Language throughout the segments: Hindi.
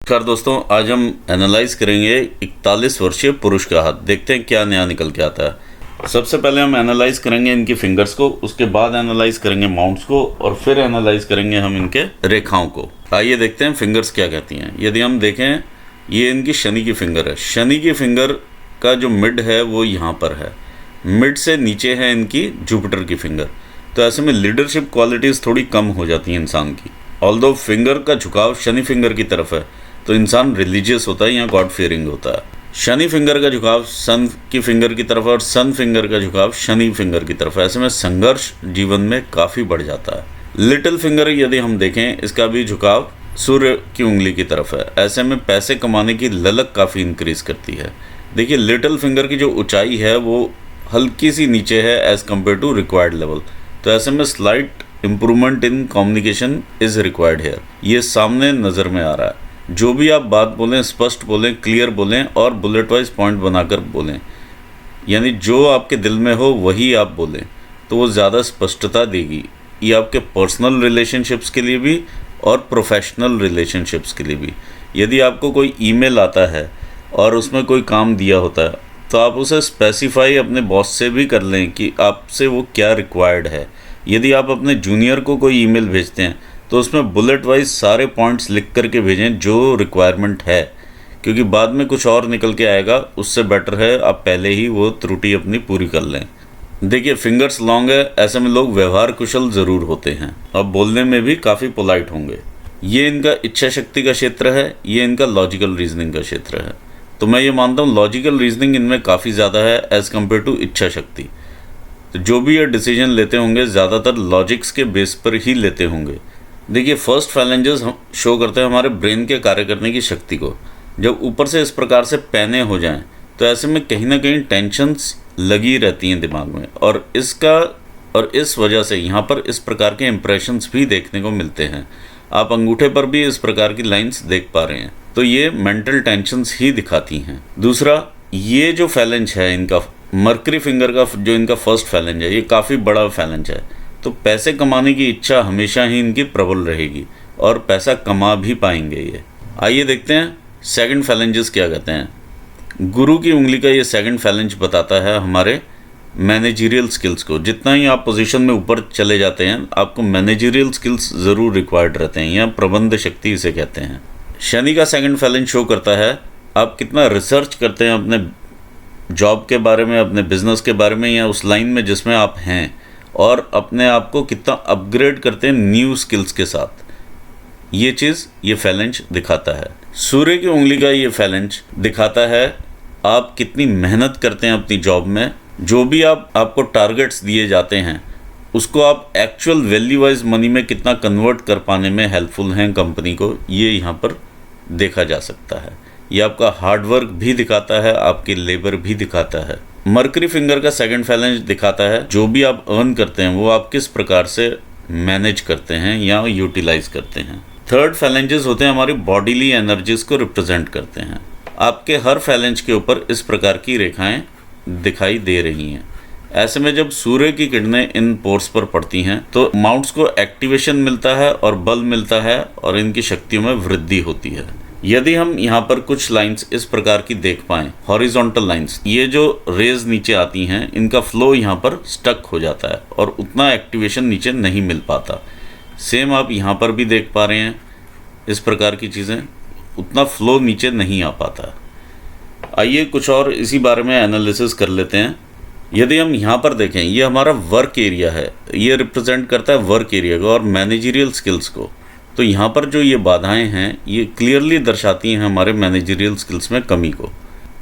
नमस्कार दोस्तों, आज हम एनालाइज करेंगे 41 वर्षीय पुरुष का हाथ। देखते हैं क्या नया निकल के आता है। सबसे पहले हम एनालाइज करेंगे इनकी फिंगर्स को, उसके बाद एनालाइज करेंगे माउंट्स को और फिर एनालाइज करेंगे हम इनके रेखाओं को। आइए देखते हैं फिंगर्स क्या कहती हैं। यदि हम देखें, ये इनकी शनि की फिंगर है। शनि की फिंगर का जो मिड है वो यहाँ पर है, मिड से नीचे है इनकी जुपिटर की फिंगर। तो ऐसे में लीडरशिप क्वालिटीज़ थोड़ी कम हो जाती हैं इंसान की। ऑल्दो फिंगर का झुकाव शनि फिंगर की तरफ है तो इंसान रिलीजियस होता है या गॉड फियरिंग होता है। शनि फिंगर का झुकाव सन की फिंगर की तरफ और सन फिंगर का झुकाव शनि फिंगर की तरफ है। ऐसे में संघर्ष जीवन में काफ़ी बढ़ जाता है। लिटिल फिंगर यदि हम देखें, इसका भी झुकाव सूर्य की उंगली की तरफ है। ऐसे में पैसे कमाने की ललक काफ़ी इंक्रीज करती है। देखिए, लिटिल फिंगर की जो ऊंचाई है वो हल्की सी नीचे है as compare to required level. तो ऐसे में slight improvement in communication is required here. ये सामने नज़र में आ रहा है। जो भी आप बात बोलें, स्पष्ट बोलें, क्लियर बोलें और बुलेट वाइज पॉइंट बनाकर बोलें, यानी जो आपके दिल में हो वही आप बोलें, तो वो ज़्यादा स्पष्टता देगी। ये आपके पर्सनल रिलेशनशिप्स के लिए भी और प्रोफेशनल रिलेशनशिप्स के लिए भी। यदि आपको कोई ईमेल आता है और उसमें कोई काम दिया होता है तो आप उसे स्पेसिफाई अपने बॉस से भी कर लें कि आपसे वो क्या रिक्वायर्ड है। यदि आप अपने जूनियर को कोई ईमेल भेजते हैं तो उसमें बुलेट वाइज सारे पॉइंट्स लिख करके भेजें जो रिक्वायरमेंट है, क्योंकि बाद में कुछ और निकल के आएगा। उससे बेटर है आप पहले ही वो त्रुटि अपनी पूरी कर लें। देखिए, फिंगर्स लॉन्ग है, ऐसे में लोग व्यवहार कुशल ज़रूर होते हैं और बोलने में भी काफ़ी पोलाइट होंगे। ये इनका इच्छा शक्ति का क्षेत्र है, ये इनका लॉजिकल रीजनिंग का क्षेत्र है। तो मैं ये मानता हूँ लॉजिकल रीजनिंग इनमें काफ़ी ज़्यादा है एज़ कम्पेयर टू इच्छा शक्ति। तो जो भी ये डिसीजन लेते होंगे ज़्यादातर लॉजिक्स के बेस पर ही लेते होंगे। देखिए, फर्स्ट फैलेंजेस हम शो करते हैं हमारे ब्रेन के कार्य करने की शक्ति को। जब ऊपर से इस प्रकार से पैने हो जाएं तो ऐसे में कहीं ना कहीं टेंशन्स लगी रहती हैं दिमाग में, और इस वजह से यहाँ पर इस प्रकार के इम्प्रेशंस भी देखने को मिलते हैं। आप अंगूठे पर भी इस प्रकार की लाइंस देख पा रहे हैं, तो ये मेंटल टेंशन्स ही दिखाती हैं। दूसरा, ये जो फैलेंज है इनका, मर्करी फिंगर का जो इनका फर्स्ट फैलेंज है, ये काफ़ी बड़ा फैलेंज है। तो पैसे कमाने की इच्छा हमेशा ही इनकी प्रबल रहेगी और पैसा कमा भी पाएंगे ये। आइए देखते हैं सेकंड फैलेंजेस क्या कहते हैं। गुरु की उंगली का ये सेकंड फैलेंज बताता है हमारे मैनेजरियल स्किल्स को। जितना ही आप पोजीशन में ऊपर चले जाते हैं, आपको मैनेजरियल स्किल्स ज़रूर रिक्वायर्ड रहते हैं, या प्रबंध शक्ति इसे कहते हैं। शनि का सेकंड फैलेंज शो करता है आप कितना रिसर्च करते हैं अपने जॉब के बारे में, अपने बिजनेस के बारे में, या उस लाइन में जिसमें आप हैं, और अपने आप को कितना अपग्रेड करते हैं न्यू स्किल्स के साथ। ये चीज़ ये फैलेंज दिखाता है। सूर्य की उंगली का ये फैलेंज दिखाता है आप कितनी मेहनत करते हैं अपनी जॉब में। जो भी आपको टारगेट्स दिए जाते हैं उसको आप एक्चुअल वैल्यू वाइज मनी में कितना कन्वर्ट कर पाने में हेल्पफुल हैं कंपनी को, ये यहाँ पर देखा जा सकता है। ये आपका हार्डवर्क भी दिखाता है, आपकी लेबर भी दिखाता है। मर्करी फिंगर का सेकंड फैलेंज दिखाता है जो भी आप अर्न करते हैं वो आप किस प्रकार से मैनेज करते हैं या यूटिलाइज करते हैं। थर्ड फैलेंजेस होते हैं हमारी बॉडीली एनर्जीज को रिप्रेजेंट करते हैं। आपके हर फैलेंज के ऊपर इस प्रकार की रेखाएं दिखाई दे रही हैं। ऐसे में जब सूर्य की किरणें इन पोर्स पर पड़ती हैं तो माउंट्स को एक्टिवेशन मिलता है और बल मिलता है और इनकी शक्तियों में वृद्धि होती है। यदि हम यहाँ पर कुछ लाइंस इस प्रकार की देख पाएँ, हॉरिजॉन्टल लाइंस, ये जो रेज नीचे आती हैं इनका फ्लो यहाँ पर स्टक हो जाता है और उतना एक्टिवेशन नीचे नहीं मिल पाता। सेम आप यहाँ पर भी देख पा रहे हैं, इस प्रकार की चीज़ें, उतना फ्लो नीचे नहीं आ पाता। आइए कुछ और इसी बारे में एनालिसिस कर लेते हैं। यदि हम यहाँ पर देखें, ये हमारा वर्क एरिया है, ये रिप्रेजेंट करता है वर्क एरिया को और मैनेजरियल स्किल्स को। तो यहाँ पर जो ये बाधाएं हैं ये क्लियरली दर्शाती हैं हमारे मैनेजरियल स्किल्स में कमी को।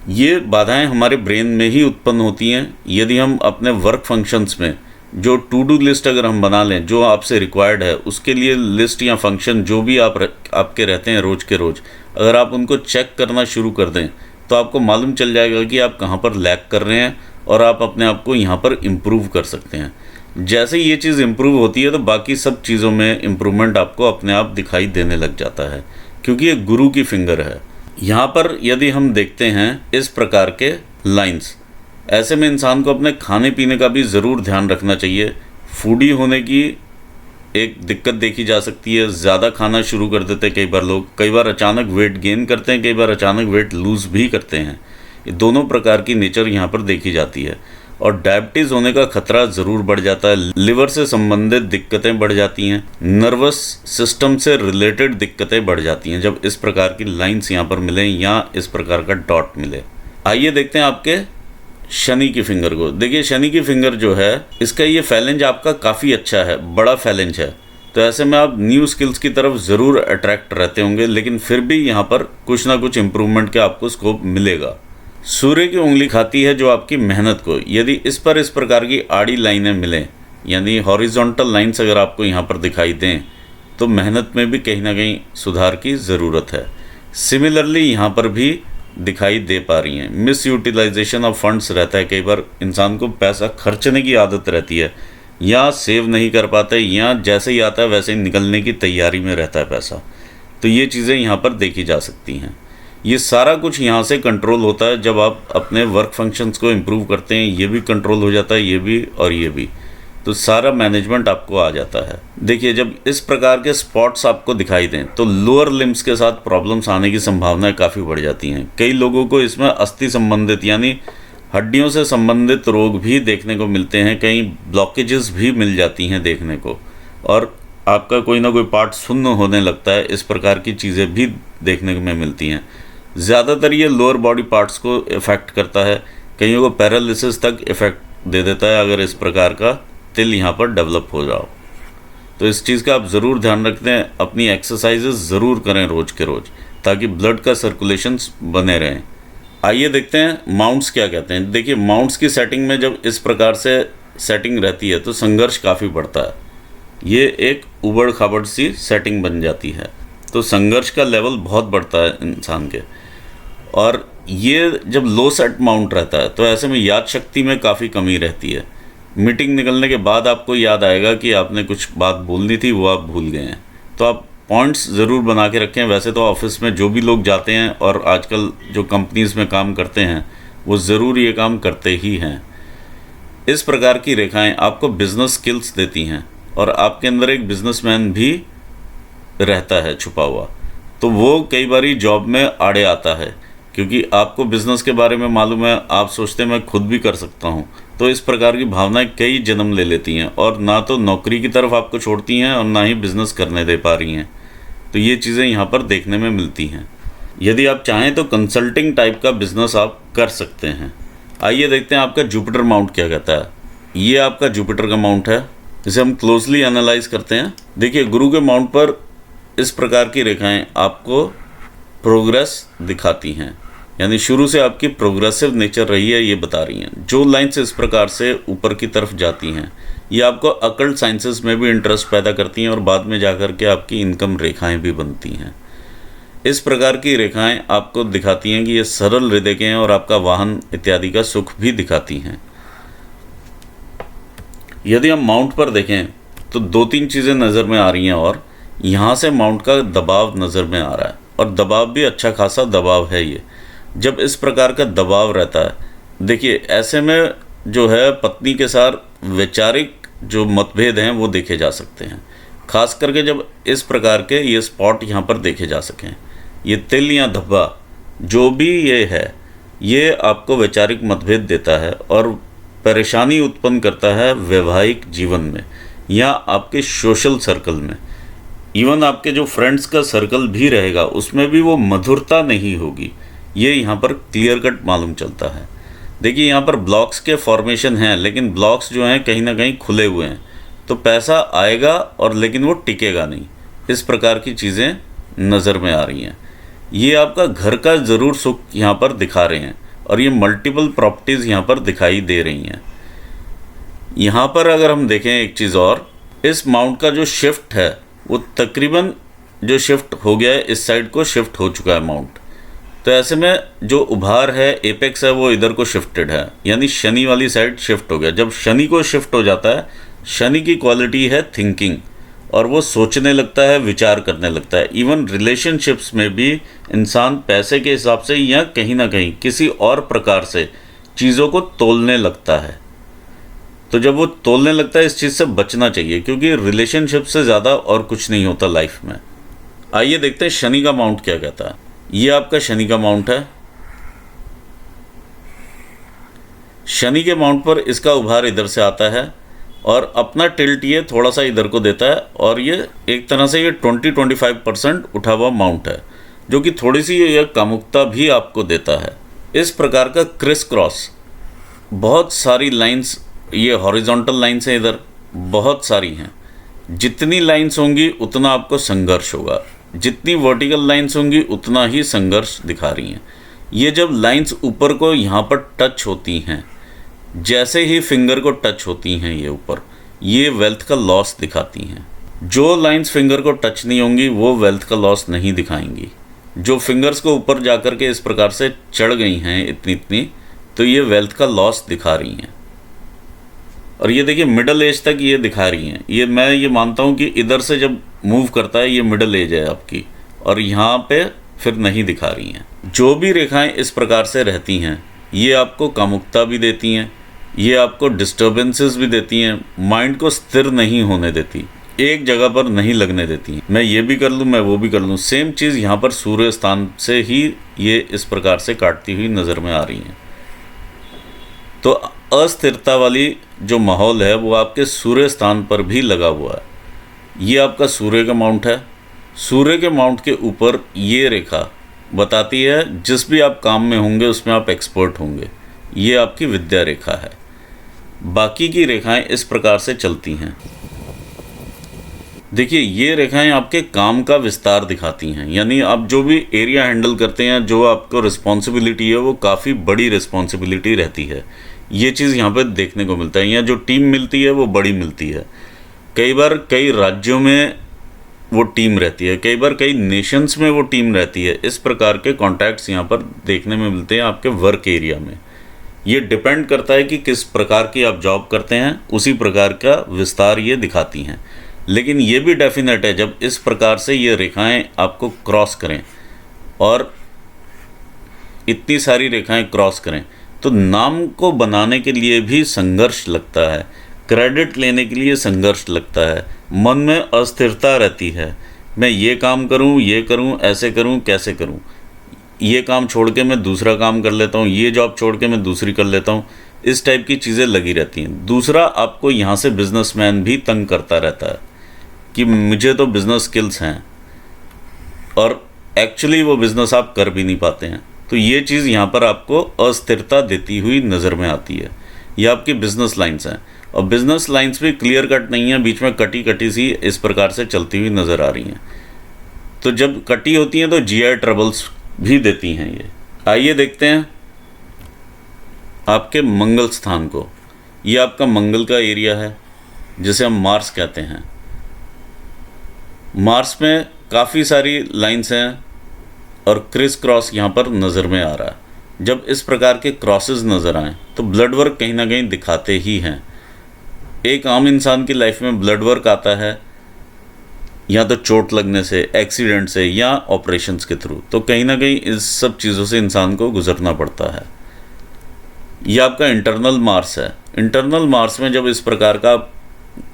ये बाधाएं हमारे ब्रेन में ही उत्पन्न होती हैं। यदि हम अपने वर्क फंक्शंस में जो टू डू लिस्ट अगर हम बना लें, जो आपसे रिक्वायर्ड है उसके लिए लिस्ट या फंक्शन जो भी आपके रहते हैं रोज़ के रोज़, अगर आप उनको चेक करना शुरू कर दें तो आपको मालूम चल जाएगा कि आप कहाँ पर लैग कर रहे हैं और आप अपने आप को यहाँ पर इम्प्रूव कर सकते हैं। जैसे ये चीज़ इम्प्रूव होती है तो बाकी सब चीज़ों में इम्प्रूवमेंट आपको अपने आप दिखाई देने लग जाता है, क्योंकि ये गुरु की फिंगर है। यहाँ पर यदि हम देखते हैं इस प्रकार के लाइंस, ऐसे में इंसान को अपने खाने पीने का भी ज़रूर ध्यान रखना चाहिए। फूडी होने की एक दिक्कत देखी जा सकती है, ज़्यादा खाना शुरू कर देते हैं कई बार लोग, कई बार अचानक वेट गेन करते हैं, कई बार अचानक वेट लूज़ भी करते हैं। ये दोनों प्रकार की नेचर यहाँ पर देखी जाती है। और डायबिटीज़ होने का खतरा ज़रूर बढ़ जाता है, लिवर से संबंधित दिक्कतें बढ़ जाती हैं, नर्वस सिस्टम से रिलेटेड दिक्कतें बढ़ जाती हैं जब इस प्रकार की लाइंस यहाँ पर मिलें या इस प्रकार का डॉट मिले। आइए देखते हैं आपके शनि की फिंगर को। देखिए शनि की फिंगर जो है, इसका ये फैलेंज आपका काफ़ी अच्छा है, बड़ा फैलेंज है, तो ऐसे में आप न्यू स्किल्स की तरफ ज़रूर अट्रैक्ट रहते होंगे, लेकिन फिर भी यहाँ पर कुछ ना कुछ इम्प्रूवमेंट का आपको स्कोप मिलेगा। सूर्य की उंगली खाती है जो आपकी मेहनत को। यदि इस पर इस प्रकार की आड़ी लाइनें मिलें, यानी हॉरिजॉन्टल लाइन्स अगर आपको यहाँ पर दिखाई दें, तो मेहनत में भी कहीं ना कहीं सुधार की ज़रूरत है। सिमिलरली यहाँ पर भी दिखाई दे पा रही हैं मिस यूटिलाइजेशन ऑफ फंड्स रहता है, कई बार इंसान को पैसा खर्चने की आदत रहती है, या सेव नहीं कर पाता है, या जैसे ही आता है वैसे ही निकलने की तैयारी में रहता है पैसा। तो ये चीज़ें यहाँ पर देखी जा सकती हैं। ये सारा कुछ यहाँ से कंट्रोल होता है जब आप अपने वर्क फंक्शंस को इम्प्रूव करते हैं, ये भी कंट्रोल हो जाता है, ये भी और ये भी, तो सारा मैनेजमेंट आपको आ जाता है। देखिए जब इस प्रकार के स्पॉट्स आपको दिखाई दें तो लोअर लिम्स के साथ प्रॉब्लम्स आने की संभावनाएं काफ़ी बढ़ जाती हैं। कई लोगों को इसमें अस्थि संबंधित यानी हड्डियों से संबंधित रोग भी देखने को मिलते हैं, कई ब्लॉकेजेस भी मिल जाती हैं देखने को, और आपका कोई ना कोई पार्ट सुन्न होने लगता है, इस प्रकार की चीज़ें भी देखने में मिलती हैं। ज़्यादातर ये लोअर बॉडी पार्ट्स को इफ़ेक्ट करता है, कईयों को पैरालिसिस तक इफ़ेक्ट दे देता है अगर इस प्रकार का तिल यहाँ पर डेवलप हो जाओ। तो इस चीज़ का आप ज़रूर ध्यान रखते हैं, अपनी एक्सरसाइजेस ज़रूर करें रोज़ के रोज़, ताकि ब्लड का सर्कुलेशंस बने रहें। आइए देखते हैं माउंट्स क्या कहते हैं। देखिए माउंट्स की सेटिंग में जब इस प्रकार से सेटिंग रहती है तो संघर्ष काफ़ी बढ़ता है, ये एक उबड़ खाबड़ सी सेटिंग बन जाती है, तो संघर्ष का लेवल बहुत बढ़ता है इंसान के। और ये जब लो सेट माउंट रहता है तो ऐसे में याद शक्ति में काफ़ी कमी रहती है। मीटिंग निकलने के बाद आपको याद आएगा कि आपने कुछ बात बोलनी थी, वो आप भूल गए हैं। तो आप पॉइंट्स ज़रूर बना के रखें। वैसे तो ऑफिस में जो भी लोग जाते हैं और आजकल जो कंपनीज़ में काम करते हैं वो ज़रूर ये काम करते ही हैं। इस प्रकार की रेखाएं आपको बिजनेस स्किल्स देती हैं, और आपके अंदर एक बिजनेसमैन भी रहता है छुपा हुआ, तो वो कई बारी जॉब में आड़े आता है, क्योंकि आपको बिज़नेस के बारे में मालूम है, आप सोचते हैं मैं खुद भी कर सकता हूँ। तो इस प्रकार की भावनाएं कई जन्म ले लेती हैं, और ना तो नौकरी की तरफ आपको छोड़ती हैं और ना ही बिज़नेस करने दे पा रही हैं। तो ये चीज़ें यहाँ पर देखने में मिलती हैं। यदि आप चाहें तो कंसल्टिंग टाइप का बिज़नेस आप कर सकते हैं। आइए देखते हैं आपका जुपिटर माउंट क्या कहता है। ये आपका जुपिटर का माउंट है, इसे हम क्लोजली एनालाइज करते हैं। देखिए गुरु के माउंट पर इस प्रकार की रेखाएं आपको प्रोग्रेस दिखाती हैं, यानी शुरू से आपकी प्रोग्रेसिव नेचर रही है, ये बता रही हैं। जो लाइन्स इस प्रकार से ऊपर की तरफ जाती हैं ये आपको अकल्ट साइंसेस में भी इंटरेस्ट पैदा करती हैं, और बाद में जाकर के आपकी इनकम रेखाएं भी बनती हैं। इस प्रकार की रेखाएं आपको दिखाती हैं कि ये सरल हृदय के हैं, और आपका वाहन इत्यादि का सुख भी दिखाती हैं। यदि हम माउंट पर देखें तो दो तीन चीज़ें नज़र में आ रही हैं, और यहाँ से माउंट का दबाव नज़र में आ रहा है, और दबाव भी अच्छा खासा दबाव है। ये जब इस प्रकार का दबाव रहता है, देखिए ऐसे में जो है पत्नी के साथ वैचारिक जो मतभेद हैं वो देखे जा सकते हैं, खास करके जब इस प्रकार के ये स्पॉट यहाँ पर देखे जा सकें। ये तिल या धब्बा जो भी ये है, ये आपको वैचारिक मतभेद देता है और परेशानी उत्पन्न करता है वैवाहिक जीवन में या आपके सोशल सर्कल में। इवन आपके जो फ्रेंड्स का सर्कल भी रहेगा उसमें भी वो मधुरता नहीं होगी, ये यहाँ पर क्लियर कट मालूम चलता है। देखिए यहाँ पर ब्लॉक्स के फॉर्मेशन हैं, लेकिन ब्लॉक्स जो हैं कहीं ना कहीं खुले हुए हैं, तो पैसा आएगा और लेकिन वो टिकेगा नहीं। इस प्रकार की चीज़ें नज़र में आ रही हैं। ये आपका घर का ज़रूर सुख यहाँ पर दिखा रहे हैं, और ये मल्टीपल प्रॉपर्टीज़ यहाँ पर दिखाई दे रही हैं। यहाँ पर अगर हम देखें एक चीज़ और, इस माउंट का जो शिफ्ट है वो तकरीबन जो शिफ्ट हो गया है, इस साइड को शिफ्ट हो चुका है माउंट। तो ऐसे में जो उभार है, एपेक्स है, वो इधर को शिफ्टेड है, यानी शनि वाली साइड शिफ्ट हो गया। जब शनि को शिफ्ट हो जाता है, शनि की क्वालिटी है थिंकिंग, और वो सोचने लगता है, विचार करने लगता है। इवन रिलेशनशिप्स में भी इंसान पैसे के हिसाब से या कहीं ना कहीं किसी और प्रकार से चीज़ों को तोलने लगता है। तो जब वो तोलने लगता है, इस चीज़ से बचना चाहिए, क्योंकि रिलेशनशिप से ज़्यादा और कुछ नहीं होता लाइफ में। आइए देखते हैं शनि का माउंट क्या कहता है। ये आपका शनि का माउंट है। शनि के माउंट पर इसका उभार इधर से आता है और अपना टिल्ट ये थोड़ा सा इधर को देता है, और ये एक तरह से ये 20-25% उठा हुआ माउंट है, जो कि थोड़ी सी ये कामुकता भी आपको देता है। इस प्रकार का क्रिस क्रॉस, बहुत सारी लाइंस, ये हॉरिजॉन्टल लाइंस हैं, इधर बहुत सारी हैं। जितनी लाइंस होंगी उतना आपको संघर्ष होगा, जितनी वर्टिकल लाइंस होंगी उतना ही संघर्ष दिखा रही हैं। ये जब लाइंस ऊपर को यहाँ पर टच होती हैं, जैसे ही फिंगर को टच होती हैं ये ऊपर, ये वेल्थ का लॉस दिखाती हैं। जो लाइंस फिंगर को टच नहीं होंगी वो वेल्थ का लॉस नहीं दिखाएंगी। जो फिंगर्स को ऊपर जाकर के इस प्रकार से चढ़ गई हैं इतनी इतनी, तो ये वेल्थ का लॉस दिखा रही हैं। और ये देखिए मिडल एज तक ये दिखा रही हैं। ये मैं ये मानता हूँ कि इधर से जब मूव करता है ये मिडल एज है आपकी, और यहाँ पे फिर नहीं दिखा रही हैं। जो भी रेखाएं इस प्रकार से रहती हैं ये आपको कामुकता भी देती हैं, ये आपको डिस्टर्बेंसेस भी देती हैं, माइंड को स्थिर नहीं होने देती, एक जगह पर नहीं लगने देती। मैं ये भी कर लूँ, मैं वो भी कर लूँ। सेम चीज़ यहाँ पर सूर्य स्थान से ही ये इस प्रकार से काटती हुई नज़र में आ रही हैं। तो अस्थिरता वाली जो माहौल है वो आपके सूर्य स्थान पर भी लगा हुआ है। ये आपका सूर्य का माउंट है। सूर्य के माउंट के ऊपर ये रेखा बताती है जिस भी आप काम में होंगे उसमें आप एक्सपर्ट होंगे। ये आपकी विद्या रेखा है। बाकी की रेखाएं इस प्रकार से चलती हैं। देखिए ये रेखाएं आपके काम का विस्तार दिखाती हैं, यानी आप जो भी एरिया हैंडल करते हैं, जो आपको रिस्पॉन्सिबिलिटी है, वो काफ़ी बड़ी रिस्पॉन्सिबिलिटी रहती है। ये चीज़ यहाँ पर देखने को मिलता है। यहाँ जो टीम मिलती है वो बड़ी मिलती है। कई बार कई राज्यों में वो टीम रहती है, कई बार कई नेशंस में वो टीम रहती है। इस प्रकार के कॉन्टैक्ट्स यहाँ पर देखने में मिलते हैं आपके वर्क एरिया में। ये डिपेंड करता है कि किस प्रकार की आप जॉब करते हैं, उसी प्रकार का विस्तार ये दिखाती हैं। लेकिन ये भी डेफिनेट है, जब इस प्रकार से ये रेखाएं आपको क्रॉस करें और इतनी सारी रेखाएं क्रॉस करें, तो नाम को बनाने के लिए भी संघर्ष लगता है, क्रेडिट लेने के लिए संघर्ष लगता है, मन में अस्थिरता रहती है। मैं ये काम करूं, ये करूं, ऐसे करूं, कैसे करूं, ये काम छोड़ के मैं दूसरा काम कर लेता हूं, ये जॉब छोड़ के मैं दूसरी कर लेता हूं। इस टाइप की चीज़ें लगी रहती हैं। दूसरा, आपको यहाँ से बिजनेसमैन भी तंग करता रहता है कि मुझे तो बिज़नेस स्किल्स हैं, और एक्चुअली वो बिज़नेस आप कर भी नहीं पाते हैं। तो ये चीज़ यहाँ पर आपको अस्थिरता देती हुई नज़र में आती है। ये आपकी बिज़नेस लाइन्स हैं, और बिज़नेस लाइन्स भी क्लियर कट नहीं है, बीच में कटी कटी सी इस प्रकार से चलती हुई नज़र आ रही हैं। तो जब कटी होती हैं तो जीआई ट्रबल्स भी देती हैं ये। आइए देखते हैं आपके मंगल स्थान को। ये आपका मंगल का एरिया है, जिसे हम मार्स कहते हैं। मार्स में काफ़ी सारी लाइन्स हैं और क्रिस क्रॉस यहाँ पर नज़र में आ रहा है। जब इस प्रकार के क्रॉसेस नज़र आएँ तो ब्लड वर्क कहीं ना कहीं दिखाते ही हैं। एक आम इंसान की लाइफ में ब्लड वर्क आता है या तो चोट लगने से, एक्सीडेंट से, या ऑपरेशंस के थ्रू। तो कहीं ना कहीं इस सब चीज़ों से इंसान को गुजरना पड़ता है। यह आपका इंटरनल मार्स है। इंटरनल मार्स में जब इस प्रकार का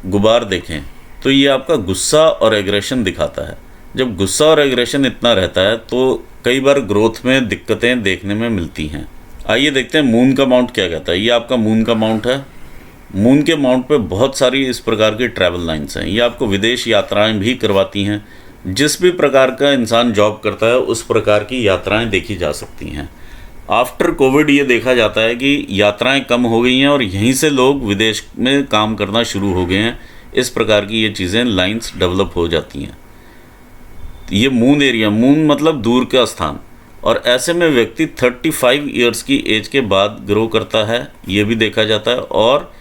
गुबार देखें तो ये आपका गुस्सा और एग्रेशन दिखाता है। जब गुस्सा और एग्रेशन इतना रहता है तो कई बार ग्रोथ में दिक्कतें देखने में मिलती हैं। आइए देखते हैं मून का माउंट क्या कहता है। ये आपका मून का माउंट है। मून के माउंट पे बहुत सारी इस प्रकार की ट्रैवल लाइन्स हैं। ये आपको विदेश यात्राएं भी करवाती हैं। जिस भी प्रकार का इंसान जॉब करता है उस प्रकार की यात्राएं देखी जा सकती हैं। आफ्टर कोविड ये देखा जाता है कि यात्राएं कम हो गई हैं और यहीं से लोग विदेश में काम करना शुरू हो गए हैं। इस प्रकार की ये चीज़ें, लाइन्स डेवलप हो जाती हैं। ये मून एरिया, मून मतलब दूर का स्थान, और ऐसे में व्यक्ति 35 ईयर्स की एज के बाद ग्रो करता है, ये भी देखा जाता है। और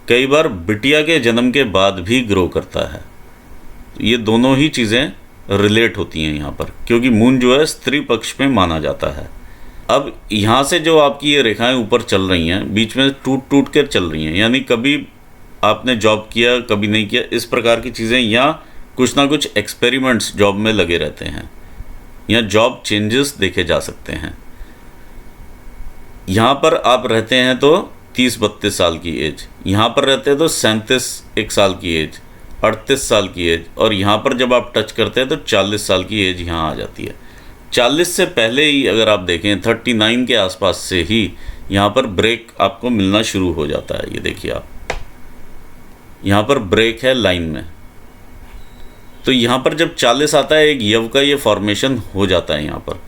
कई बार बिटिया के जन्म के बाद भी ग्रो करता है। ये दोनों ही चीज़ें रिलेट होती हैं यहाँ पर, क्योंकि मून जो है स्त्री पक्ष में माना जाता है। अब यहाँ से जो आपकी ये रेखाएं ऊपर चल रही हैं, बीच में टूट टूट कर चल रही हैं, यानी कभी आपने जॉब किया, कभी नहीं किया, इस प्रकार की चीज़ें, या कुछ ना कुछ एक्सपेरिमेंट्स जॉब में लगे रहते हैं, या जॉब चेंजेस देखे जा सकते हैं। यहाँ पर आप रहते हैं तो 30-32 साल की एज, यहाँ पर रहते हैं तो 37 साल की एज, 38 साल की एज, और यहाँ पर जब आप टच करते हैं तो 40 साल की एज यहाँ आ जाती है। 40 से पहले ही अगर आप देखें 39 के आसपास से ही यहाँ पर ब्रेक आपको मिलना शुरू हो जाता है। ये देखिए आप, यहाँ पर ब्रेक है लाइन में, तो यहाँ पर जब 40 आता है एक यव का ये फॉर्मेशन हो जाता है यहाँ पर।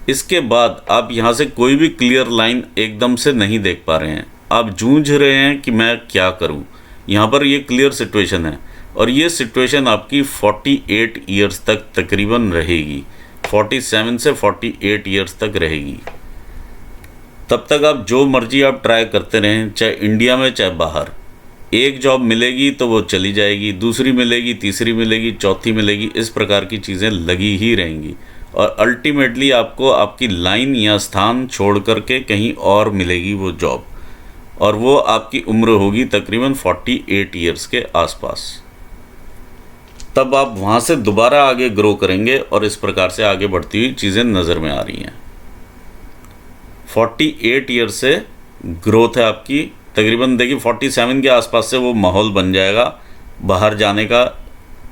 इसके बाद आप यहाँ से कोई भी क्लियर लाइन एकदम से नहीं देख पा रहे हैं, आप जूझ रहे हैं कि मैं क्या करूँ। यहाँ पर ये क्लियर सिचुएशन है, और ये सिचुएशन आपकी 48 ईयर्स तक तकरीबन रहेगी, 47 से 48 ईयर्स तक रहेगी। तब तक आप जो मर्जी आप ट्राई करते रहें, चाहे इंडिया में चाहे बाहर। एक जॉब मिलेगी तो वो चली जाएगी, दूसरी मिलेगी, तीसरी मिलेगी, चौथी मिलेगी, इस प्रकार की चीज़ें लगी ही रहेंगी, और अल्टीमेटली आपको आपकी लाइन या स्थान छोड़ करके कहीं और मिलेगी वो जॉब, और वो आपकी उम्र होगी तकरीबन 48 ईयर्स के आसपास। तब आप वहाँ से दोबारा आगे ग्रो करेंगे, और इस प्रकार से आगे बढ़ती हुई चीज़ें नज़र में आ रही हैं। 48 ईयर से ग्रोथ है आपकी, तकरीबन देखिए 47 के आसपास से वो माहौल बन जाएगा बाहर जाने का,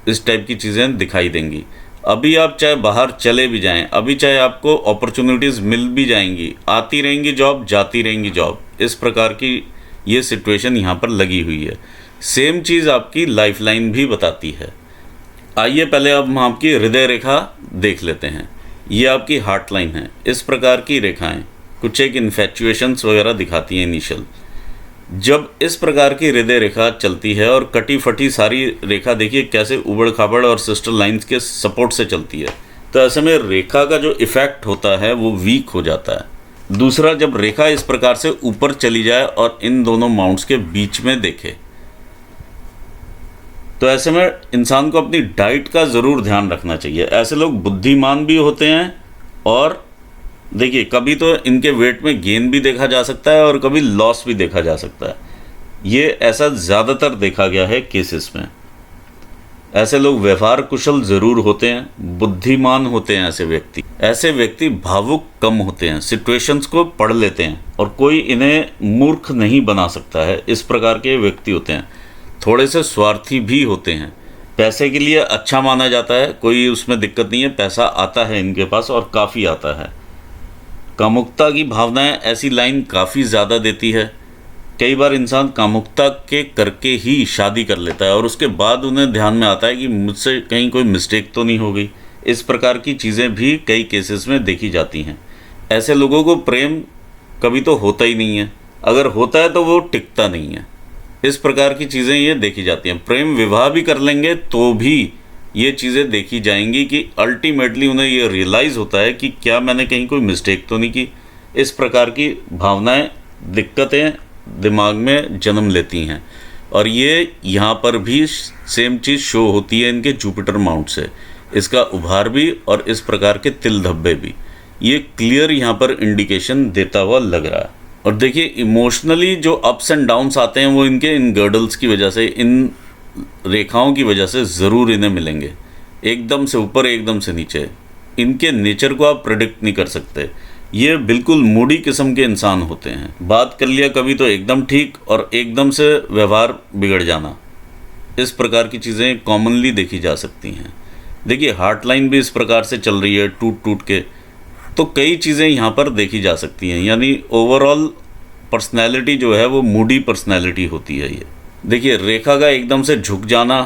इस टाइप की चीज़ें दिखाई देंगी। अभी आप चाहे बाहर चले भी जाएं, अभी चाहे आपको अपॉर्चुनिटीज़ मिल भी जाएंगी, आती रहेंगी जॉब, जाती रहेंगी जॉब, इस प्रकार की ये सिचुएशन यहाँ पर लगी हुई है। सेम चीज़ आपकी लाइफलाइन भी बताती है। आइए पहले अब हम आपकी हृदय रेखा देख लेते हैं। ये आपकी हार्ट लाइन है। इस प्रकार की रेखाएं कुछ एक इन्फेचुएशंस वगैरह दिखाती हैं इनिशियल। जब इस प्रकार की हृदय रेखा चलती है, और कटी फटी सारी रेखा देखिए कैसे उबड़ खाबड़ और सिस्टर लाइंस के सपोर्ट से चलती है, तो ऐसे में रेखा का जो इफ़ेक्ट होता है वो वीक हो जाता है। दूसरा, जब रेखा इस प्रकार से ऊपर चली जाए और इन दोनों माउंट्स के बीच में देखे, तो ऐसे में इंसान को अपनी डाइट का ज़रूर ध्यान रखना चाहिए। ऐसे लोग बुद्धिमान भी होते हैं, और देखिए कभी तो इनके वेट में गेन भी देखा जा सकता है और कभी लॉस भी देखा जा सकता है। ये ऐसा ज़्यादातर देखा गया है केसेस में। ऐसे लोग व्यवहार कुशल ज़रूर होते हैं, बुद्धिमान होते हैं ऐसे व्यक्ति भावुक कम होते हैं, सिचुएशंस को पढ़ लेते हैं, और कोई इन्हें मूर्ख नहीं बना सकता है, इस प्रकार के व्यक्ति होते हैं। थोड़े से स्वार्थी भी होते हैं, पैसे के लिए अच्छा माना जाता है, कोई उसमें दिक्कत नहीं है, पैसा आता है इनके पास और काफ़ी आता है। कामुकता की भावनाएं ऐसी लाइन काफ़ी ज़्यादा देती है। कई बार इंसान कामुकता के करके ही शादी कर लेता है, और उसके बाद उन्हें ध्यान में आता है कि मुझसे कहीं कोई मिस्टेक तो नहीं हो गई। इस प्रकार की चीज़ें भी कई केसेस में देखी जाती हैं। ऐसे लोगों को प्रेम कभी तो होता ही नहीं है, अगर होता है तो वो टिकता नहीं है। इस प्रकार की चीज़ें ये देखी जाती हैं। प्रेम विवाह भी कर लेंगे तो भी ये चीज़ें देखी जाएंगी कि अल्टीमेटली उन्हें ये रियलाइज़ होता है कि क्या मैंने कहीं कोई मिस्टेक तो नहीं की। इस प्रकार की भावनाएं, दिक्कतें दिमाग में जन्म लेती हैं, और ये यहाँ पर भी सेम चीज़ शो होती है इनके जुपिटर माउंट से। इसका उभार भी और इस प्रकार के तिल धब्बे भी, ये क्लियर यहाँ पर इंडिकेशन देता हुआ लग रहा है। और देखिए इमोशनली जो अप्स एंड डाउन्स आते हैं वो इनके इन गर्डल्स की वजह से, इन रेखाओं की वजह से ज़रूर इन्हें मिलेंगे। एकदम से ऊपर, एकदम से नीचे, इनके नेचर को आप प्रेडिक्ट नहीं कर सकते। ये बिल्कुल मूडी किस्म के इंसान होते हैं। बात कर लिया कभी तो एकदम ठीक, और एकदम से व्यवहार बिगड़ जाना, इस प्रकार की चीज़ें कॉमनली देखी जा सकती हैं। देखिए हार्ट लाइन भी इस प्रकार से चल रही है टूट टूट के, तो कई चीज़ें यहाँ पर देखी जा सकती हैं। यानी ओवरऑल पर्सनैलिटी जो है वो मूडी पर्सनैलिटी होती है। ये देखिए रेखा का एकदम से झुक जाना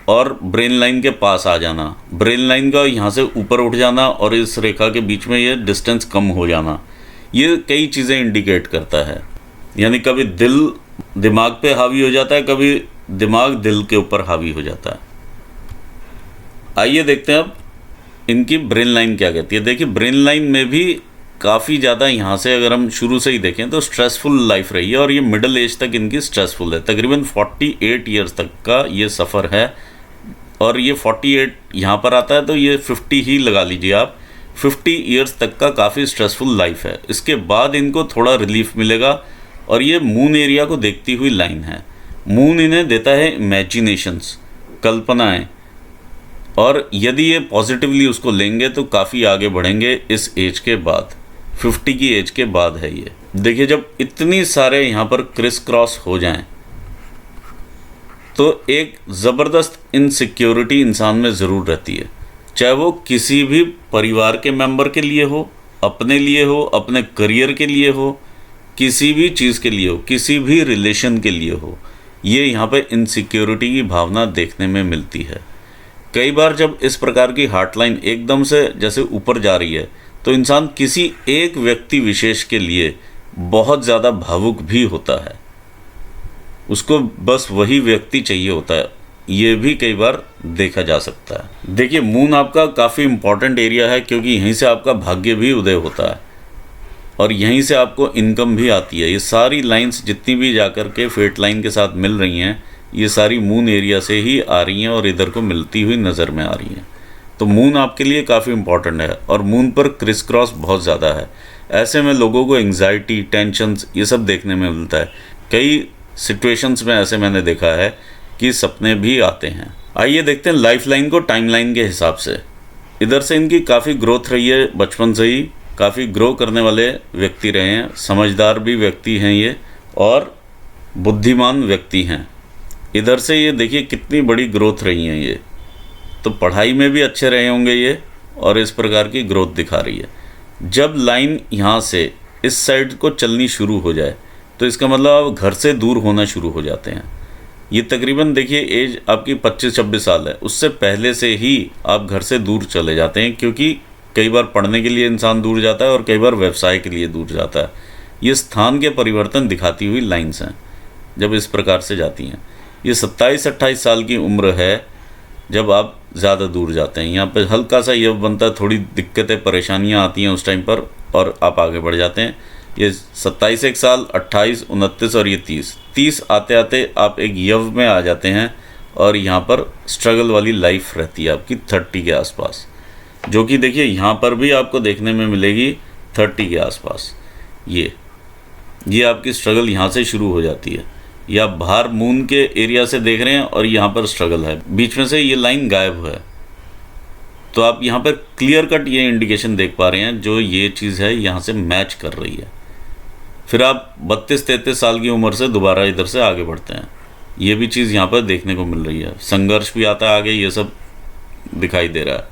और ब्रेन लाइन के पास आ जाना, ब्रेन लाइन का यहाँ से ऊपर उठ जाना और इस रेखा के बीच में ये डिस्टेंस कम हो जाना, ये कई चीज़ें इंडिकेट करता है। यानी कभी दिल दिमाग पे हावी हो जाता है, कभी दिमाग दिल के ऊपर हावी हो जाता है। आइए देखते हैं अब इनकी ब्रेन लाइन क्या कहती है। देखिए ब्रेन लाइन में भी काफ़ी ज़्यादा यहाँ से अगर हम शुरू से ही देखें तो स्ट्रेसफुल लाइफ रही है, और ये मिडिल एज तक इनकी स्ट्रेसफुल है। तकरीबन 48 ईयर्स तक का ये सफ़र है, और ये 48 यहाँ पर आता है तो ये 50 ही लगा लीजिए आप। 50 ईयर्स तक का काफ़ी स्ट्रेसफुल लाइफ है। इसके बाद इनको थोड़ा रिलीफ मिलेगा, और ये मून एरिया को देखती हुई लाइन है। मून इन्हें देता है इमेजिनेशंस, कल्पनाएं, और यदि ये पॉजिटिवली उसको लेंगे तो काफ़ी आगे बढ़ेंगे इस एज के बाद। 50 की एज के बाद है ये। देखिए जब इतनी सारे यहाँ पर क्रिस क्रॉस हो जाएं तो एक ज़बरदस्त इनसिक्योरिटी इंसान में ज़रूर रहती है, चाहे वो किसी भी परिवार के मेंबर के लिए हो, अपने लिए हो, अपने करियर के लिए हो, किसी भी चीज़ के लिए हो, किसी भी रिलेशन के लिए हो। ये यहाँ पे इनसिक्योरिटी की भावना देखने में मिलती है। कई बार जब इस प्रकार की हार्टलाइन एकदम से जैसे ऊपर जा रही है तो इंसान किसी एक व्यक्ति विशेष के लिए बहुत ज़्यादा भावुक भी होता है, उसको बस वही व्यक्ति चाहिए होता है। ये भी कई बार देखा जा सकता है। देखिए मून आपका काफ़ी इम्पॉर्टेंट एरिया है, क्योंकि यहीं से आपका भाग्य भी उदय होता है और यहीं से आपको इनकम भी आती है। ये सारी लाइंस जितनी भी जाकर के फेट लाइन के साथ मिल रही हैं, ये सारी मून एरिया से ही आ रही हैं और इधर को मिलती हुई नज़र में आ रही हैं। तो मून आपके लिए काफ़ी इम्पॉर्टेंट है और मून पर क्रिस क्रॉस बहुत ज़्यादा है। ऐसे में लोगों को एंग्जाइटी, टेंशन्स ये सब देखने में मिलता है। कई सिचुएशंस में ऐसे मैंने देखा है कि सपने भी आते हैं। आइए देखते हैं लाइफ लाइन को टाइम लाइन के हिसाब से। इधर से इनकी काफ़ी ग्रोथ रही है, बचपन से ही काफ़ी ग्रो करने वाले व्यक्ति रहे हैं, समझदार भी व्यक्ति हैं ये और बुद्धिमान व्यक्ति हैं। इधर से ये देखिए कितनी बड़ी ग्रोथ रही है ये, तो पढ़ाई में भी अच्छे रहे होंगे ये और इस प्रकार की ग्रोथ दिखा रही है। जब लाइन यहाँ से इस साइड को चलनी शुरू हो जाए तो इसका मतलब आप घर से दूर होना शुरू हो जाते हैं। ये तकरीबन देखिए एज आपकी 25-26 साल है, उससे पहले से ही आप घर से दूर चले जाते हैं, क्योंकि कई बार पढ़ने के लिए इंसान दूर जाता है और कई बार व्यवसाय के लिए दूर जाता है। ये स्थान के परिवर्तन दिखाती हुई लाइन्स हैं जब इस प्रकार से जाती हैं। ये 27-28 साल की उम्र है जब आप ज़्यादा दूर जाते हैं। यहाँ पे हल्का सा यव बनता है, थोड़ी दिक्कतें परेशानियाँ आती हैं उस टाइम पर और आप आगे बढ़ जाते हैं। ये 27 एक साल, 28, 29 और ये 30 आते आते आप एक यव में आ जाते हैं और यहाँ पर स्ट्रगल वाली लाइफ रहती है आपकी 30 के आसपास, जो कि देखिए यहाँ पर भी आपको देखने में मिलेगी 30 के आसपास। ये आपकी स्ट्रगल यहाँ से शुरू हो जाती है। ये आप बाहर मून के एरिया से देख रहे हैं और यहाँ पर स्ट्रगल है, बीच में से ये लाइन गायब है। तो आप यहाँ पर क्लियर कट ये इंडिकेशन देख पा रहे हैं, जो ये चीज़ है यहाँ से मैच कर रही है। फिर आप 32-33 साल की उम्र से दोबारा इधर से आगे बढ़ते हैं, ये भी चीज़ यहाँ पर देखने को मिल रही है। संघर्ष भी आता है आगे, ये सब दिखाई दे रहा है।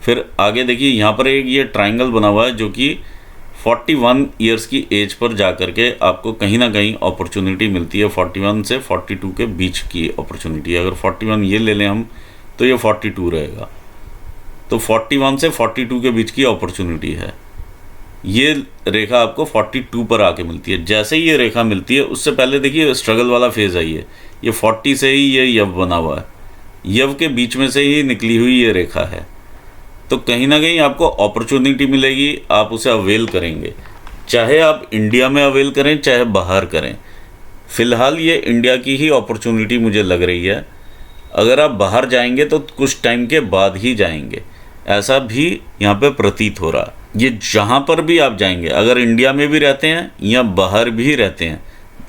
फिर आगे देखिए यहाँ पर एक ये ट्राइंगल बना हुआ है, जो कि 41 ईयर्स की एज पर जा कर के आपको कहीं ना कहीं अपॉर्चुनिटी मिलती है। 41 से 42 के बीच की अपॉर्चुनिटी, अगर 41 ये ले लें हम तो ये 42 रहेगा। तो 41 से 42 के बीच की अपॉर्चुनिटी है। ये रेखा आपको 42 पर आके मिलती है। जैसे ही ये रेखा मिलती है उससे पहले देखिए स्ट्रगल वाला फेज़ आई है। ये 40 से ही ये यव बना हुआ है, यव के बीच में से ही निकली हुई ये रेखा है। तो कहीं ना कहीं आपको अपॉर्चुनिटी मिलेगी, आप उसे अवेल करेंगे, चाहे आप इंडिया में अवेल करें चाहे बाहर करें। फ़िलहाल ये इंडिया की ही अपॉर्चुनिटी मुझे लग रही है। अगर आप बाहर जाएंगे तो कुछ टाइम के बाद ही जाएंगे, ऐसा भी यहाँ पे प्रतीत हो रहा है। ये जहाँ पर भी आप जाएंगे, अगर इंडिया में भी रहते हैं या बाहर भी रहते हैं,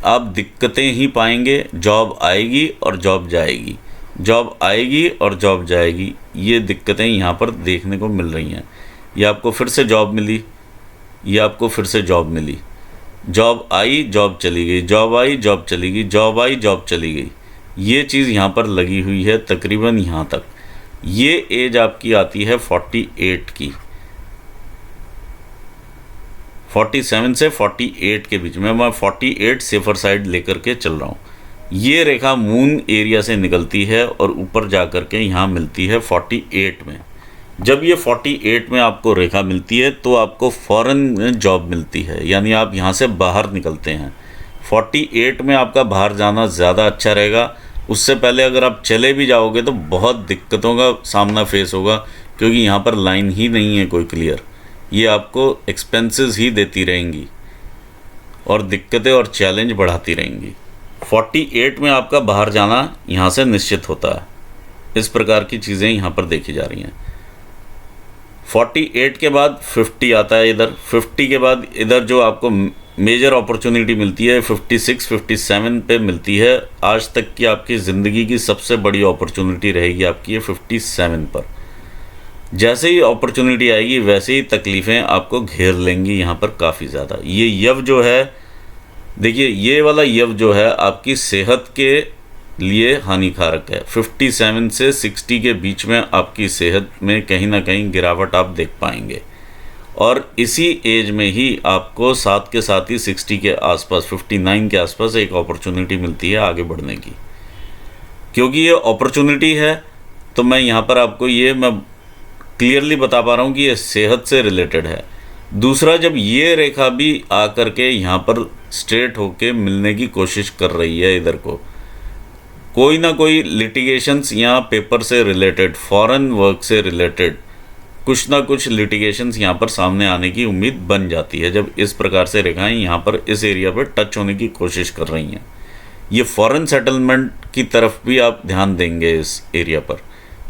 आप दिक्कतें ही पाएंगे। जॉब आएगी और जॉब जाएगी, जॉब आएगी और जॉब जाएगी, ये दिक्कतें यहाँ पर देखने को मिल रही हैं। ये आपको फिर से जॉब मिली, ये आपको फिर से जॉब मिली, जॉब आई जॉब चली गई, जॉब आई जॉब चली गई, जॉब आई जॉब चली गई। ये चीज़ यहाँ पर लगी हुई है तकरीबन यहाँ तक। ये एज आपकी आती है 48 की, 47 से 48 के बीच में। मैं 48 सेफर साइड लेकर के चल रहा हूँ। ये रेखा मून एरिया से निकलती है और ऊपर जा कर के यहाँ मिलती है 48 में। जब ये 48 में आपको रेखा मिलती है तो आपको फ़ौरन जॉब मिलती है, यानी आप यहाँ से बाहर निकलते हैं। 48 में आपका बाहर जाना ज़्यादा अच्छा रहेगा। उससे पहले अगर आप चले भी जाओगे तो बहुत दिक्कतों का सामना फेस होगा, क्योंकि यहाँ पर लाइन ही नहीं है कोई क्लियर। ये आपको एक्सपेंसेस ही देती रहेंगी और दिक्कतें और चैलेंज बढ़ाती रहेंगी। 48 में आपका बाहर जाना यहाँ से निश्चित होता है। इस प्रकार की चीज़ें यहाँ पर देखी जा रही हैं। 48 के बाद 50 आता है इधर। 50 के बाद इधर जो आपको मेजर अपॉर्चुनिटी मिलती है 56-57 पे मिलती है। आज तक की आपकी ज़िंदगी की सबसे बड़ी अपॉर्चुनिटी रहेगी आपकी ये 57 पर। जैसे ही अपॉर्चुनिटी आएगी वैसे ही तकलीफ़ें आपको घेर लेंगी यहाँ पर काफ़ी ज़्यादा। ये यव जो है, देखिए ये वाला यव जो है आपकी सेहत के लिए हानिकारक है। 57 से 60 के बीच में आपकी सेहत में कहीं ना कहीं गिरावट आप देख पाएंगे, और इसी एज में ही आपको साथ के साथ ही 60 के आसपास, 59 के आसपास एक अपॉर्चुनिटी मिलती है आगे बढ़ने की। क्योंकि ये अपॉर्चुनिटी है तो मैं यहाँ पर आपको ये मैं क्लियरली बता पा रहा हूँ कि ये सेहत से रिलेटेड है। दूसरा, जब ये रेखा भी आकर के यहाँ पर स्ट्रेट होके मिलने की कोशिश कर रही है, इधर को कोई ना कोई लिटिगेशंस या पेपर से रिलेटेड, फॉरेन वर्क से रिलेटेड कुछ ना कुछ लिटिगेशंस यहाँ पर सामने आने की उम्मीद बन जाती है जब इस प्रकार से रेखाएं यहाँ पर इस एरिया पर टच होने की कोशिश कर रही हैं। ये फॉरेन सेटलमेंट की तरफ भी आप ध्यान देंगे इस एरिया पर,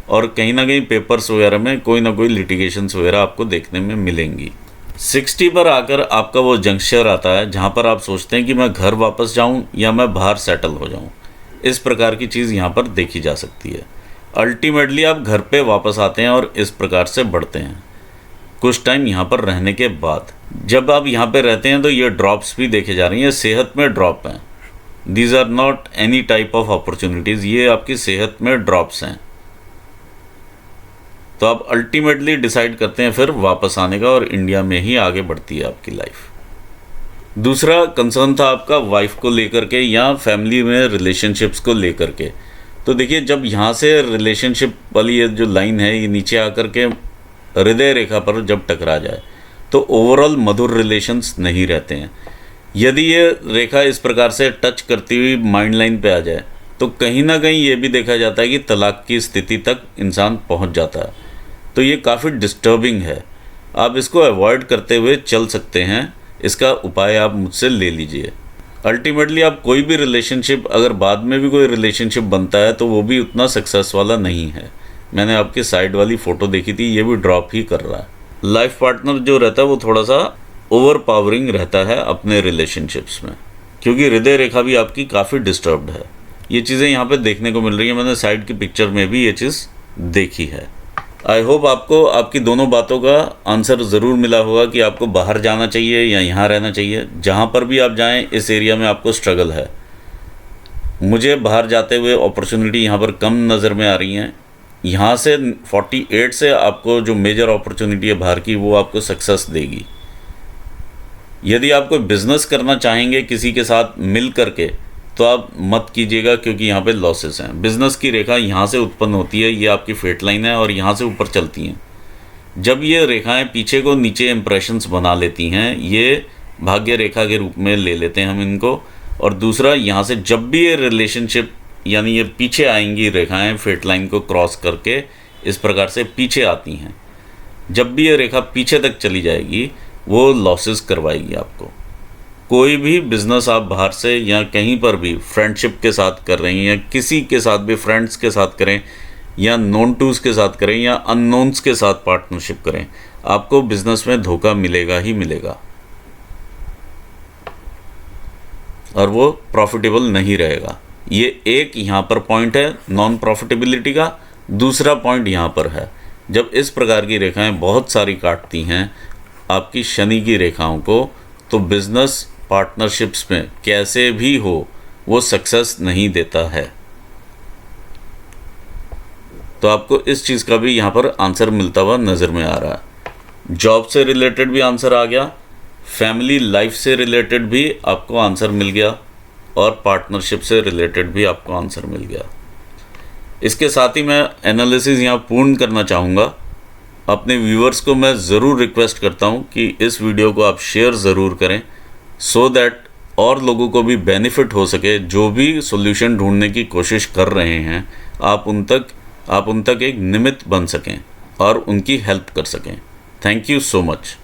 और कहीं ना कहीं पेपर्स वगैरह में कोई ना कोई लिटिगेशंस वगैरह आपको देखने में मिलेंगी। 60 पर आकर आपका वो जंक्शन आता है जहाँ पर आप सोचते हैं कि मैं घर वापस जाऊँ या मैं बाहर सेटल हो जाऊँ। इस प्रकार की चीज़ यहाँ पर देखी जा सकती है। अल्टीमेटली आप घर पे वापस आते हैं और इस प्रकार से बढ़ते हैं कुछ टाइम यहाँ पर रहने के बाद। जब आप यहाँ पे रहते हैं तो ये ड्रॉप्स भी देखे जा रही हैं, सेहत में ड्रॉप हैं। These are not any type of opportunities, ये आपकी सेहत में ड्रॉप्स हैं। तो आप अल्टीमेटली डिसाइड करते हैं फिर वापस आने का, और इंडिया में ही आगे बढ़ती है आपकी लाइफ। दूसरा कंसर्न था आपका वाइफ को लेकर के या फैमिली में रिलेशनशिप्स को लेकर के। तो देखिए, जब यहाँ से रिलेशनशिप वाली ये जो लाइन है ये नीचे आकर के हृदय रेखा पर जब टकरा जाए तो ओवरऑल मधुर रिलेशंस नहीं रहते हैं। यदि ये रेखा इस प्रकार से टच करती हुई माइंड लाइन पे आ जाए तो कहीं ना कहीं ये भी देखा जाता है कि तलाक की स्थिति तक इंसान पहुँच जाता है। तो ये काफ़ी डिस्टर्बिंग है। आप इसको अवॉइड करते हुए चल सकते हैं, इसका उपाय आप मुझसे ले लीजिए। अल्टीमेटली आप कोई भी रिलेशनशिप, अगर बाद में भी कोई रिलेशनशिप बनता है तो वो भी उतना सक्सेस वाला नहीं है। मैंने आपकी साइड वाली फ़ोटो देखी थी, ये भी ड्रॉप ही कर रहा है। लाइफ पार्टनर जो रहता है वो थोड़ा सा ओवर पावरिंग रहता है अपने रिलेशनशिप्स में, क्योंकि हृदय रेखा भी आपकी काफ़ी डिस्टर्ब्ड है। ये चीज़ें यहाँ पे देखने को मिल रही हैं, मैंने साइड की पिक्चर में भी ये चीज़ देखी है। आई होप आपको आपकी दोनों बातों का आंसर ज़रूर मिला होगा कि आपको बाहर जाना चाहिए या यहाँ रहना चाहिए। जहाँ पर भी आप जाएं इस एरिया में आपको स्ट्रगल है। मुझे बाहर जाते हुए अपॉर्चुनिटी यहाँ पर कम नज़र में आ रही हैं। यहाँ से 48 से आपको जो मेजर अपॉर्चुनिटी है बाहर की, वो आपको सक्सेस देगी। यदि आप कोई बिज़नेस करना चाहेंगे किसी के साथ मिल करके तो आप मत कीजिएगा, क्योंकि यहाँ पे लॉसेस हैं। बिज़नेस की रेखा यहाँ से उत्पन्न होती है, ये आपकी फेट लाइन है और यहाँ से ऊपर चलती हैं। जब ये रेखाएं पीछे को नीचे इंप्रेशंस बना लेती हैं, ये भाग्य रेखा के रूप में ले लेते हैं हम इनको। और दूसरा, यहाँ से जब भी ये रिलेशनशिप यानी ये पीछे आएंगी रेखाएं फेट लाइन को क्रॉस करके इस प्रकार से पीछे आती हैं, जब भी ये रेखा पीछे तक चली जाएगी वो लॉसेस करवाएगी आपको। कोई भी बिज़नेस आप बाहर से या कहीं पर भी फ्रेंडशिप के साथ कर रहे हैं या किसी के साथ भी फ्रेंड्स के साथ करें या नॉन टूज के साथ करें या अननोन्स के साथ पार्टनरशिप करें, आपको बिज़नेस में धोखा मिलेगा ही मिलेगा और वो प्रॉफिटेबल नहीं रहेगा। ये एक यहाँ पर पॉइंट है नॉन प्रॉफिटेबिलिटी का। दूसरा पॉइंट यहाँ पर है, जब इस प्रकार की रेखाएं बहुत सारी काटती हैं आपकी शनि की रेखाओं को, तो बिज़नेस पार्टनरशिप्स में कैसे भी हो वो सक्सेस नहीं देता है। तो आपको इस चीज़ का भी यहाँ पर आंसर मिलता हुआ नज़र में आ रहा है। जॉब से रिलेटेड भी आंसर आ गया, फैमिली लाइफ से रिलेटेड भी आपको आंसर मिल गया और पार्टनरशिप से रिलेटेड भी आपको आंसर मिल गया। इसके साथ ही मैं एनालिसिस यहाँ पूर्ण करना चाहूँगा। अपने व्यूअर्स को मैं ज़रूर रिक्वेस्ट करता हूँ कि इस वीडियो को आप शेयर ज़रूर करें, सो दैट और लोगों को भी बेनिफिट हो सके। जो भी सॉल्यूशन ढूंढने की कोशिश कर रहे हैं आप उन तक एक निमित्त बन सकें और उनकी हेल्प कर सकें। Thank you so much.